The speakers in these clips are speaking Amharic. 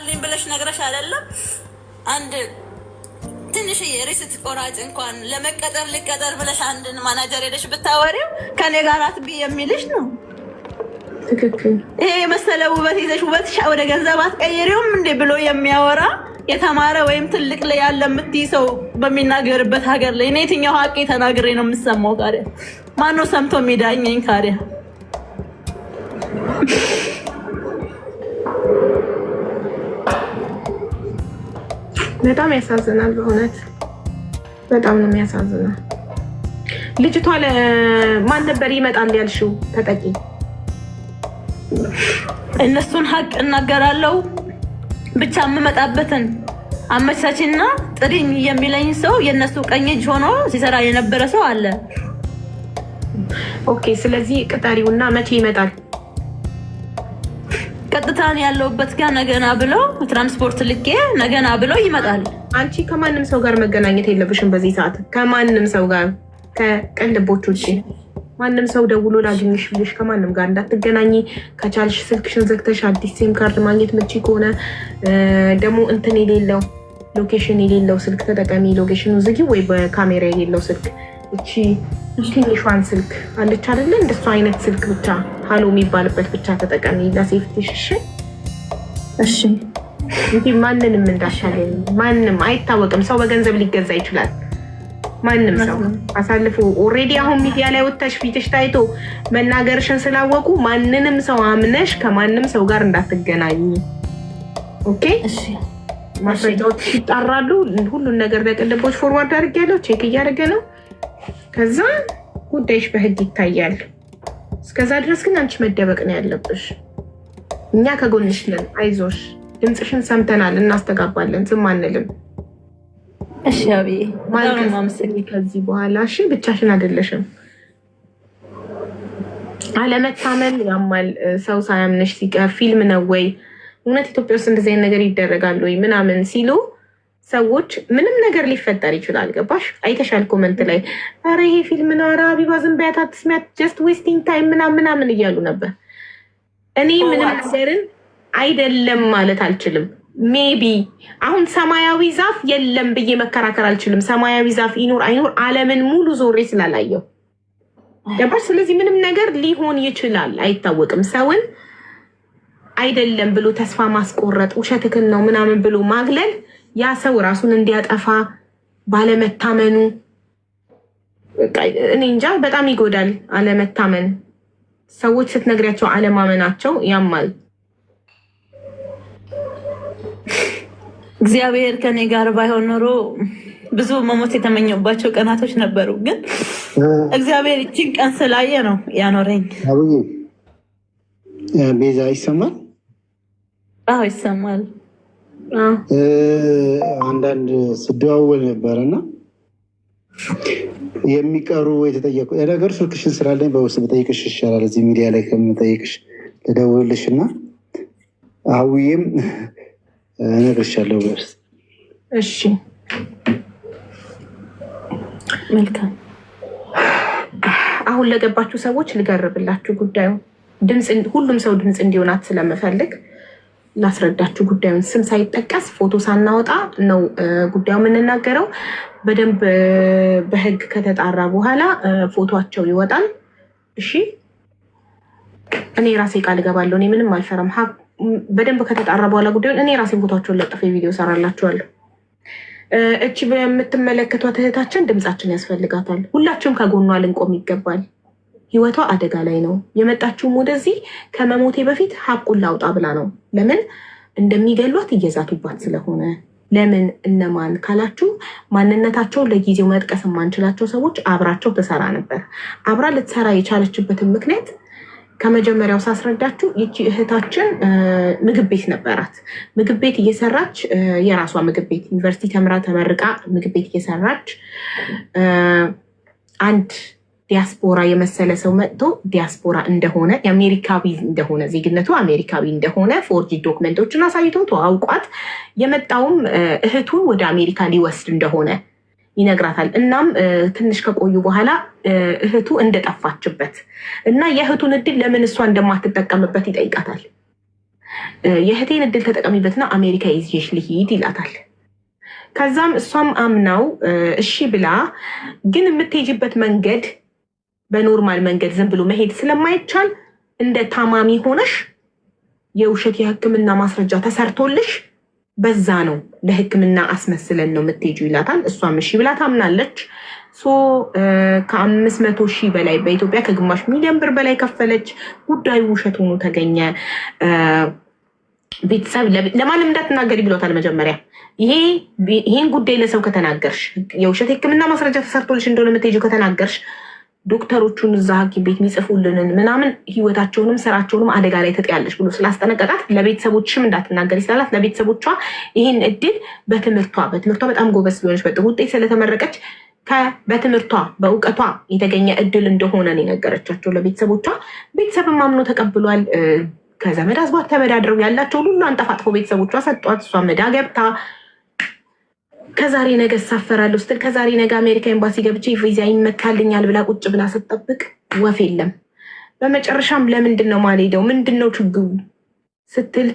ልኝ ብለሽ ነግረሽ አይደለም አንድ ትንሽ የሪስት ቆራጭ እንኳን ለመቀጠር ልቀጠር ብለሽ አንድን ማናጀር ሄደሽ ብታወሪው ከኔ ጋር አትቢ የሚልሽ ነው። ትክክል። ይሄ የመሰለ ውበት ይዘሽ ውበትሽ ወደ ገንዘብ አትቀይሪውም እንዴ ብሎ የሚያወራ የተማረ ወይም ትልቅ ላይ ያለ የምትይ ሰው በሚናገርበት ሀገር ላይ እኔ የትኛው ሀቄ ተናግሬ ነው የምሰማው? ካዲያ ማነው ሰምቶ የሚዳኘኝ? ካዲያ በጣም ያሳዝናል። በእውነት በጣም ነው የሚያሳዝነው። ልጅቷ ለማን ነበር ይመጣል ያልሽው ተጠቂ? እነሱን ሀቅ እናገራለሁ ብቻ የምመጣበትን አመቻችና ጥሪኝ የሚለኝ ሰው የነሱ ቀኝ እጅ ሆኖ ሲሰራ የነበረ ሰው አለ። ኦኬ፣ ስለዚህ ቅጠሪውና መቼ ይመጣል? ቀጥታን ያለውበት ጋር ነገና ብሎ ትራንስፖርት ልኬ ነገና ብሎ ይመጣል። አንቺ ከማንም ሰው ጋር መገናኘት የለብሽም በዚህ ሰዓት። ከማንም ሰው ጋር ከቅልቦች ውጪ ማንም ሰው ደውሎ ላግኝሽ ብልሽ ከማንም ጋር እንዳትገናኝ። ከቻልሽ ስልክሽን ዘግተሽ አዲስ ሲም ካርድ ማግኘት ምቺ ከሆነ ደግሞ እንትን የሌለው ሎኬሽን የሌለው ስልክ ተጠቀሚ። ሎኬሽኑ ዝጊ ወይ በካሜራ የሌለው ስልክ እቺ ትንሿን ስልክ አለች አይደለ? እንደሱ አይነት ስልክ ብቻ ሃሎ የሚባልበት ብቻ ተጠቀሚ ለሴፍቲሽ። እሺ እንዴ ማንንም እንዳሻገኝ ማንንም አይታወቅም። ሰው በገንዘብ ሊገዛ ይችላል። ማንም ሰው አሳልፎ ኦሬዲ አሁን ሚዲያ ላይ ወጥተሽ ፊትሽ ታይቶ መናገርሽን ስላወቁ ማንንም ሰው አምነሽ ከማንም ሰው ጋር እንዳትገናኝ። ኦኬ እሺ። ማስረጃዎች ይጣራሉ። ሁሉን ነገር ለቅልቦች ፎርዋርድ አድርጌያለሁ። ቼክ እያደረገ ነው። ከዛ ጉዳይሽ በህግ ይታያል። እስከዛ ድረስ ግን አንቺ መደበቅ ነው ያለብሽ። እኛ ከጎንሽ ነን። አይዞሽ፣ ድምፅሽን ሰምተናል፣ እናስተጋባለን፣ ዝም አንልም። እሺ አብዬ ከዚህ በኋላ እሺ፣ ብቻሽን አይደለሽም። አለመታመን ያማል። ሰው ሳያምንሽ ሲቀር ፊልም ነው ወይ እውነት ኢትዮጵያ ውስጥ እንደዚህ አይነት ነገር ይደረጋል ወይ ምናምን ሲሉ ሰዎች ምንም ነገር ሊፈጠር ይችላል። ገባሽ? አይተሻል ኮመንት ላይ ኧረ ይሄ ፊልም ነው፣ ኧረ ሀቢባ ዝም በያት አትስሚያት፣ ጀስት ዌስቲንግ ታይም ምናምን እያሉ ነበር። እኔ ምንም ነገርን አይደለም ማለት አልችልም። ሜቢ አሁን ሰማያዊ ዛፍ የለም ብዬ መከራከር አልችልም። ሰማያዊ ዛፍ ይኑር አይኑር ዓለምን ሙሉ ዞሬ ስላላየው ገባሽ? ስለዚህ ምንም ነገር ሊሆን ይችላል፣ አይታወቅም። ሰውን አይደለም ብሎ ተስፋ ማስቆረጥ፣ ውሸትክን ነው ምናምን ብሎ ማግለል ያ ሰው ራሱን እንዲያጠፋ ባለመታመኑ እኔ እንጃ በጣም ይጎዳል። አለመታመን ሰዎች ስትነግሪያቸው አለማመናቸው ያማል። እግዚአብሔር ከኔ ጋር ባይሆን ኖሮ ብዙ መሞት የተመኘባቸው ቀናቶች ነበሩ። ግን እግዚአብሔር እቺን ቀን ስላየ ነው ያኖረኝ። አብዬ ቤዛ ይሰማል? አዎ ይሰማል። አንዳንድ ስደዋወል ነበረና የሚቀሩ የተጠየቁ የነገር ስልክሽን ስላለኝ በውስጥ በጠይቅሽ ይሻላል። እዚህ ሚዲያ ላይ ከምጠይቅሽ ልደውልልሽ እና አውዬም እነግርሻለሁ በውስጥ። እሺ መልካም። አሁን ለገባችሁ ሰዎች ልገርብላችሁ ጉዳዩ። ሁሉም ሰው ድምፅ እንዲሆናት ስለምፈልግ ላስረዳችሁ ጉዳዩን። ስም ሳይጠቀስ ፎቶ ሳናወጣ ነው ጉዳዩ የምንናገረው። በደንብ በህግ ከተጣራ በኋላ ፎቶቸው ይወጣል። እሺ እኔ ራሴ ቃል እገባለሁ። እኔ ምንም አልፈራም። በደንብ ከተጣራ በኋላ ጉዳዩን እኔ ራሴን ፎቶቸውን ለጥፌ ቪዲዮ ሰራላችኋለሁ። እቺ በምትመለከቷት እህታችን ድምፃችን ያስፈልጋታል። ሁላችሁም ከጎኗ ልንቆም ይገባል። ህይወቷ አደጋ ላይ ነው። የመጣችውም ወደዚህ ከመሞቴ በፊት ሀቁን ላውጣ ብላ ነው። ለምን እንደሚገሏት እየዛቱባት ስለሆነ። ለምን እነማን ካላችሁ ማንነታቸውን ለጊዜው መጥቀስ የማንችላቸው ሰዎች አብራቸው ትሰራ ነበር። አብራ ልትሰራ የቻለችበትን ምክንያት ከመጀመሪያው ሳስረዳችሁ፣ ይቺ እህታችን ምግብ ቤት ነበራት። ምግብ ቤት እየሰራች የራሷ ምግብ ቤት ዩኒቨርሲቲ ተምራ ተመርቃ ምግብ ቤት እየሰራች አንድ ዲያስፖራ የመሰለ ሰው መጥቶ ዲያስፖራ እንደሆነ የአሜሪካዊ እንደሆነ ዜግነቱ አሜሪካዊ እንደሆነ ፎርጂ ዶክመንቶችን አሳይቶ ተዋውቋት የመጣውም እህቱን ወደ አሜሪካ ሊወስድ እንደሆነ ይነግራታል። እናም ትንሽ ከቆዩ በኋላ እህቱ እንደጠፋችበት እና የእህቱን እድል ለምን እሷ እንደማትጠቀምበት ይጠይቃታል። የእህቴን እድል ተጠቀሚበትና አሜሪካ ይዤሽ ልሂድ ይላታል። ከዛም እሷም አምናው እሺ ብላ፣ ግን የምትሄጅበት መንገድ በኖርማል መንገድ ዝም ብሎ መሄድ ስለማይቻል እንደ ታማሚ ሆነሽ የውሸት የሕክምና ማስረጃ ተሰርቶልሽ በዛ ነው ለሕክምና አስመስለን ነው የምትሄጁ ይላታል። እሷም እሺ ብላ ታምናለች። ከ500,000 በላይ በኢትዮጵያ ከግማሽ ሚሊዮን ብር በላይ ከፈለች። ጉዳዩ ውሸት ሆኖ ተገኘ። ቤተሰብ ለማንም እንዳትናገሪ ብሎታል። መጀመሪያ ይሄን ጉዳይ ለሰው ከተናገርሽ፣ የውሸት ሕክምና ማስረጃ ተሰርቶልሽ እንደሆነ የምትሄጂው ከተናገርሽ ዶክተሮቹን እዛ ሐኪም ቤት የሚጽፉልንን ምናምን ህይወታቸውንም ስራቸውንም አደጋ ላይ ትጥያለሽ ብሎ ስላስጠነቀቃት ለቤተሰቦችሽም እንዳትናገሪ ስላላት ለቤተሰቦቿ ይህን እድል በትምህርቷ በጣም ጎበዝ ስለሆነች በጥሩ ውጤት ስለተመረቀች በትምህርቷ በእውቀቷ የተገኘ እድል እንደሆነ ነው የነገረቻቸው ለቤተሰቦቿ። ቤተሰብም አምኖ ተቀብሏል። ከዘመድ አዝማድ ተበዳድረው ያላቸውን ሁሉ አንጠፋጥፎ ቤተሰቦቿ ሰጧት። እሷ መዳ ገብታ ከዛሬ ነገ እሳፈራለሁ ስትል ከዛሬ ነገ አሜሪካ ኤምባሲ ገብቼ ቪዛ ይመካልኛል ብላ ቁጭ ብላ ስትጠብቅ ወፍ የለም። በመጨረሻም ለምንድን ነው ማልሄደው ምንድን ነው ችግሩ ስትል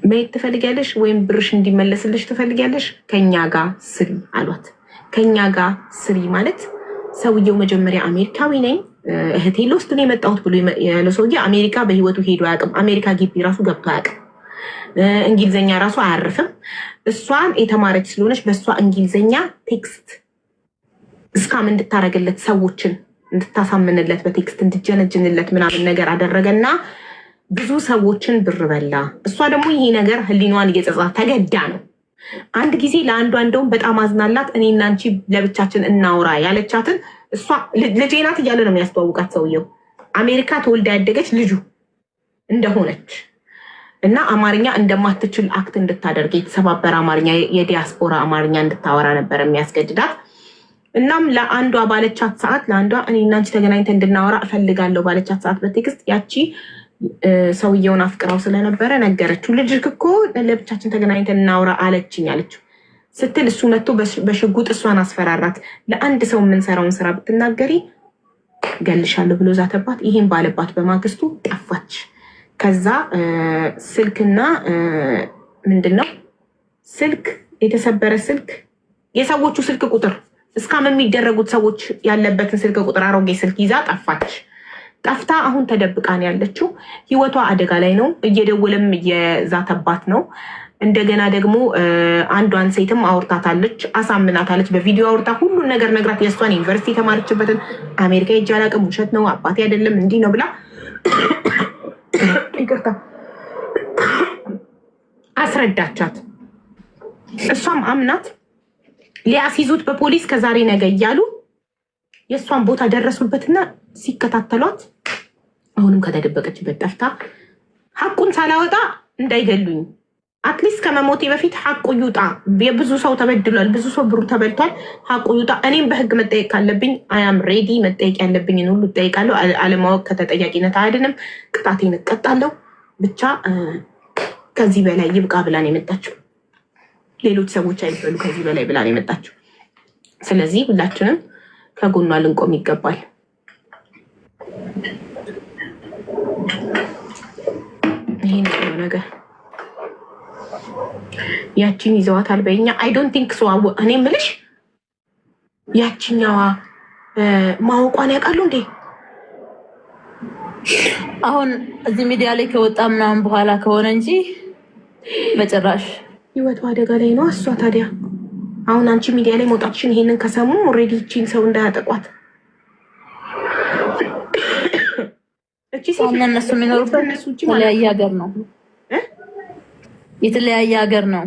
መሄድ ትፈልጊያለሽ ወይም ብርሽ እንዲመለስልሽ ትፈልጊያለሽ? ከኛ ጋር ስሪ አሏት። ከኛ ጋር ስሪ ማለት ሰውየው መጀመሪያ አሜሪካዊ ነኝ እህቴ ልወስድ ነው የመጣሁት ብሎ ያለው ሰውዬ አሜሪካ በህይወቱ ሄዶ አያውቅም። አሜሪካ ግቢ ራሱ ገብቶ አያውቅም። እንግሊዝኛ ራሱ አያርፍም። እሷን የተማረች ስለሆነች በእሷ እንግሊዝኛ ቴክስት እስካም እንድታረግለት ሰዎችን እንድታሳምንለት በቴክስት እንድጀነጅንለት ምናምን ነገር አደረገና ብዙ ሰዎችን ብር በላ። እሷ ደግሞ ይሄ ነገር ህሊኗን እየጸጸታት ተገዳ ነው። አንድ ጊዜ ለአንዷ እንደውም በጣም አዝናላት እኔና አንቺ ለብቻችን እናውራ ያለቻትን እሷ ልጄ ናት እያለ ነው የሚያስተዋውቃት ሰውየው። አሜሪካ ተወልዳ ያደገች ልጁ እንደሆነች እና አማርኛ እንደማትችል አክት እንድታደርግ የተሰባበረ አማርኛ የዲያስፖራ አማርኛ እንድታወራ ነበር የሚያስገድዳት። እናም ለአንዷ ባለቻት ሰዓት ለአንዷ እኔና አንቺ ተገናኝተን እንድናወራ እፈልጋለሁ ባለቻት ሰዓት በቴክስት ያቺ ሰውየውን አፍቅራው ስለነበረ ነገረችው። ልጅክ እኮ ለብቻችን ተገናኝተን እናውራ አለችኝ አለችው ስትል እሱ መጥቶ በሽጉጥ እሷን አስፈራራት። ለአንድ ሰው የምንሰራውን ስራ ብትናገሪ ገልሻለሁ ብሎ ዛተባት። ይህን ባለባት በማግስቱ ጠፋች። ከዛ ስልክና ምንድነው ስልክ የተሰበረ ስልክ የሰዎቹ ስልክ ቁጥር እስካም የሚደረጉት ሰዎች ያለበትን ስልክ ቁጥር አሮጌ ስልክ ይዛ ጠፋች። ጠፍታ አሁን ተደብቃን ያለችው ህይወቷ አደጋ ላይ ነው። እየደወለም እየዛተባት ነው። እንደገና ደግሞ አንዷን ሴትም አውርታታለች፣ አሳምናታለች። በቪዲዮ አውርታ ሁሉን ነገር ነግራት የእሷን ዩኒቨርሲቲ የተማረችበትን አሜሪካ ሄጄ አላውቅም ውሸት ነው አባቴ አይደለም እንዲህ ነው ብላ ይቅርታ አስረዳቻት። እሷም አምናት ሊያስይዙት በፖሊስ ከዛሬ ነገ እያሉ የእሷን ቦታ ደረሱበትና ሲከታተሏት አሁንም ከተደበቀችበት ጠፍታ ሐቁን ሳላወጣ እንዳይገሉኝ አትሊስት ከመሞቴ በፊት ሐቁ ይውጣ። የብዙ ሰው ተበድሏል፣ ብዙ ሰው ብሩ ተበልቷል። ሐቁ ይውጣ። እኔም በህግ መጠየቅ ካለብኝ አያም ሬዲ መጠየቅ ያለብኝን ሁሉ እጠይቃለሁ። አለማወቅ ከተጠያቂነት አያድንም። ቅጣቴን እቀጣለሁ። ብቻ ከዚህ በላይ ይብቃ ብላን የመጣችው ሌሎች ሰዎች አይበሉ ከዚህ በላይ ብላን የመጣችው። ስለዚህ ሁላችንም ከጎኗ ልንቆም ይገባል። ይሄ ነው ነገር። ያቺን ይዘዋታል በእኛ አይ ዶንት ቲንክ ሶ። እኔ ምልሽ ያቺኛዋ ማወቋን ያውቃሉ እንዴ? አሁን እዚህ ሚዲያ ላይ ከወጣ ምናምን በኋላ ከሆነ እንጂ በጭራሽ ህይወቷ አደጋ ላይ ነው። እሷ ታዲያ አሁን አንቺ ሚዲያ ላይ መውጣትሽን ይሄንን ከሰሙ ኦልሬዲ እቺን ሰው እንዳያጠቋት እነሱ የሚኖሩበት የተለያየ ሀገር ነው። የተለያየ ሀገር ነው።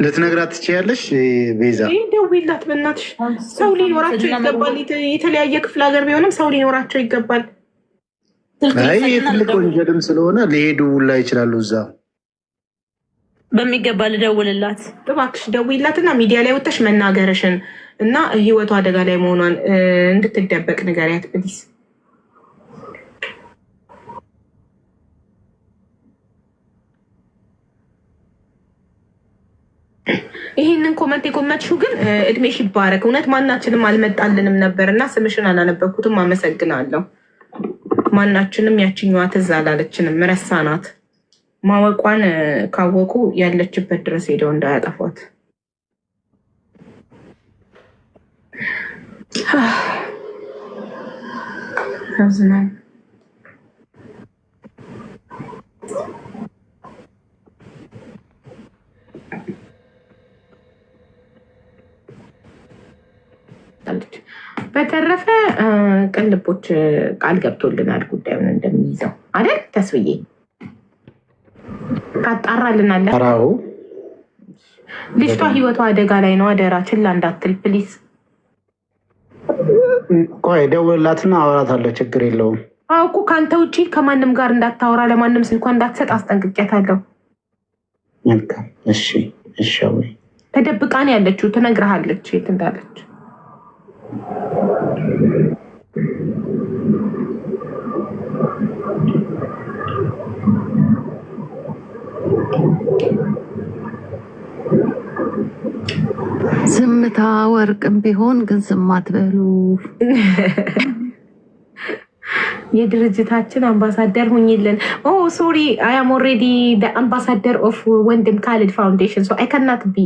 ልትነግራት ትችያለሽ። ቤዛ ደውይላት በእናትሽ። ሰው ሊኖራቸው ይገባል። የተለያየ ክፍለ ሀገር ቢሆንም ሰው ሊኖራቸው ይገባል። ትልቅ ወንጀልም ስለሆነ ሊሄዱ ላይ ይችላሉ። እዛ በሚገባ ልደውልላት። እባክሽ ደውይላትና ሚዲያ ላይ ወጥተሽ መናገርሽን እና ህይወቷ አደጋ ላይ መሆኗን እንድትደበቅ ንገሪያት ፕሊዝ። ይህንን ኮመንት የኮመንትሽው ግን እድሜሽ ይባረክ። እውነት ማናችንም አልመጣልንም ነበር እና ስምሽን አላነበብኩትም። አመሰግናለሁ። ማናችንም ያችኛዋ ትዝ አላለችንም፣ ረሳናት። ማወቋን ካወቁ ያለችበት ድረስ ሄደው እንዳያጠፏት። ያዝናል። በተረፈ ቅልቦች ቃል ገብቶልናል ጉዳዩን እንደሚይዘው አይደል? ተስብዬ ታጣራልናለ። ልጅቷ ህይወቷ አደጋ ላይ ነው። አደራ ችላ እንዳትል ፕሊዝ። ቆይ ደውልላትና አወራታለሁ። ችግር የለውም። እኮ ከአንተ ውጭ ከማንም ጋር እንዳታወራ፣ ለማንም ስልኳ እንዳትሰጥ አስጠንቅቄያታለሁ። እሺ እሺ። ተደብቃን ያለችው ትነግርሃለች የት እንዳለች። ዝምታ ወርቅም ቢሆን ግን ዝም አትበሉ። የድርጅታችን አምባሳደር ሁኝልን። ሶሪ አይ አም ኦልሬዲ አምባሳደር ኦፍ ወንድም ካልድ ፋውንዴሽን ሶ አይ ካናት ቢ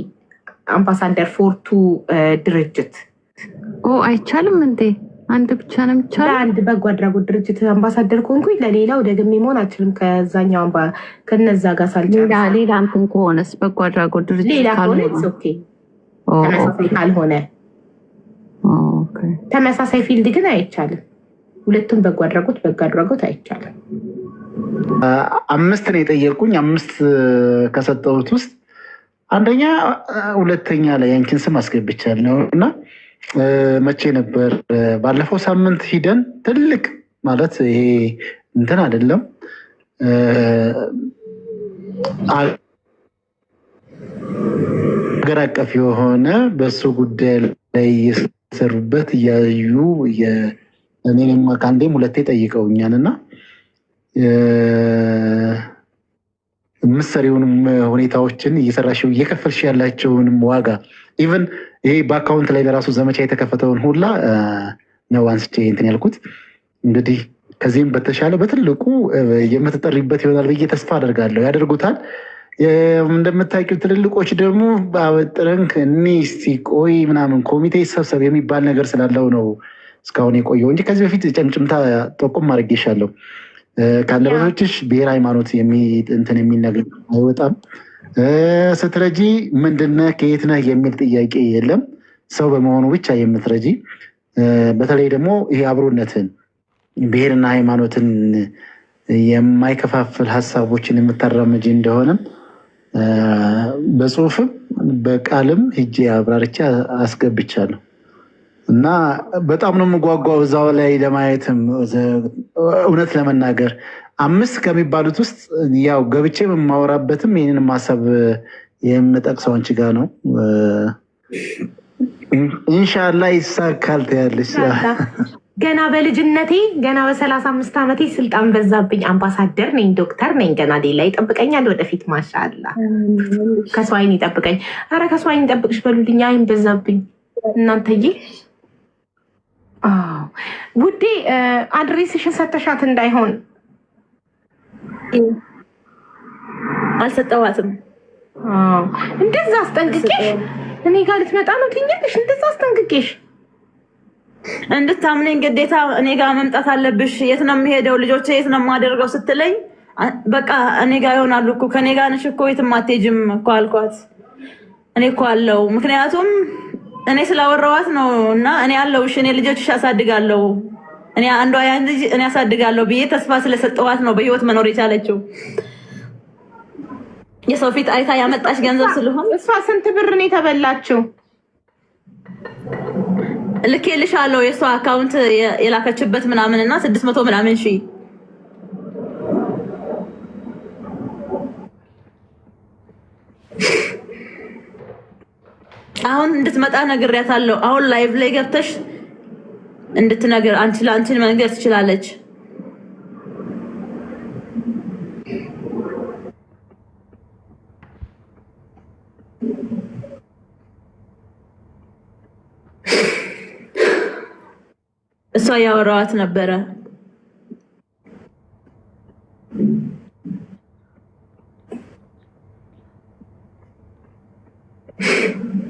አምባሳደር ፎር ቱ ድርጅት። አይቻልም እንዴ? አንድ ብቻ ነው የሚቻለው። ለአንድ በጎ አድራጎት ድርጅት አምባሳደር ከሆንኩኝ ለሌላው ደግሜ መሆን አልችልም። ከዛኛው ከነዛ ጋር ሳልጨርስ ሌላ እንትን ከሆነስ በጎ አድራጎት ድርጅት ሌላ ከሆነ ኦኬ። ተመሳሳይ ካልሆነ ተመሳሳይ ፊልድ ግን አይቻልም። ሁለቱም በጎ አድራጎት አይቻልም። 5 ነው የጠየቁኝ። 5 ከሰጠሁት ውስጥ አንደኛ ሁለተኛ ላይ ያንቺን ስም አስገብቻለሁ እና መቼ ነበር? ባለፈው ሳምንት ሂደን ትልቅ ማለት ይሄ እንትን አይደለም ሀገር አቀፍ የሆነ በሱ ጉዳይ ላይ እየሰሩበት እያዩ እኔም ከአንዴም ሁለቴ ጠይቀውኛል እና ምሰሪውንም ሁኔታዎችን እየሰራሽው እየከፈልሽ ያላቸውንም ዋጋ ኢቨን ይሄ በአካውንት ላይ ለራሱ ዘመቻ የተከፈተውን ሁላ ነው አንስቼ እንትን ያልኩት። እንግዲህ ከዚህም በተሻለ በትልቁ የምትጠሪበት ይሆናል ብዬ ተስፋ አደርጋለሁ። ያደርጉታል። እንደምታውቂው ትልልቆች ደግሞ በጥረንክ እስቲ ቆይ ምናምን ኮሚቴ ሰብሰብ የሚባል ነገር ስላለው ነው እስካሁን የቆየው እንጂ ከዚህ በፊት ጨምጭምታ ጠቁም አድርጌሻለሁ። ከአንደበቶችሽ ብሔር ሃይማኖት እንትን የሚል ነገር አይወጣም። ስትረጂ ምንድነህ ከየት ነህ የሚል ጥያቄ የለም። ሰው በመሆኑ ብቻ የምትረጂ በተለይ ደግሞ ይሄ አብሮነትን ብሔርና ሃይማኖትን የማይከፋፍል ሀሳቦችን የምታራምጂ እንደሆነም በጽሁፍም በቃልም ሄጄ አብራርቼ አስገብቻለሁ እና በጣም ነው የምጓጓው እዛው ላይ ለማየትም። እውነት ለመናገር 5 ከሚባሉት ውስጥ ያው ገብቼ የማወራበትም ይህንን ሀሳብ የምጠቅሰው አንቺ ጋር ነው። ኢንሻላህ ይሳካል ትያለሽ። ገና በልጅነቴ ገና በ35 ዓመቴ ስልጣን በዛብኝ። አምባሳደር ነኝ፣ ዶክተር ነኝ። ገና ሌላ ይጠብቀኛል ወደፊት። ማሻአላ ከሰው አይን ይጠብቀኝ። አረ ከሰው አይን ይጠብቅሽ በሉልኝ። አይን በዛብኝ እናንተዬ። ውዴ አድሬስሽን ሰተሻት እንዳይሆን። አልሰጠዋትም። እንደዛ አስጠንቅቄሽ እኔ ጋር ልትመጣ ነው ትኛለሽ። እንደዛ አስጠንቅቄሽ እንድታምነኝ ግዴታ እኔ ጋር መምጣት አለብሽ። የት ነው የሚሄደው? ልጆቼ የት ነው የማደርገው ስትለኝ በቃ እኔ ጋር ይሆናሉ እኮ ከኔ ጋር ነሽ እኮ የትም አትሄጂም እኮ አልኳት። እኔ እኮ አለው ምክንያቱም እኔ ስላወራኋት ነው እና እኔ አለውሽ፣ እኔ ልጆችሽ ያሳድጋለሁ፣ እኔ አንዷ ያን ልጅ እኔ ያሳድጋለሁ ብዬ ተስፋ ስለሰጠኋት ነው በህይወት መኖር የቻለችው። የሰው ፊት አይታ ያመጣች ገንዘብ ስለሆነ እሷ ስንት ብር ነው የተበላችው? ልኬልሻለሁ የእሷ አካውንት የላከችበት ምናምን እና 600 ምናምን ሺህ አሁን እንድትመጣ ነግሬያታለሁ። አሁን ላይቭ ላይ ገብተሽ እንድትነግር አንቺን መንገር ትችላለች። እሷ ያወራዋት ነበረ። ነው።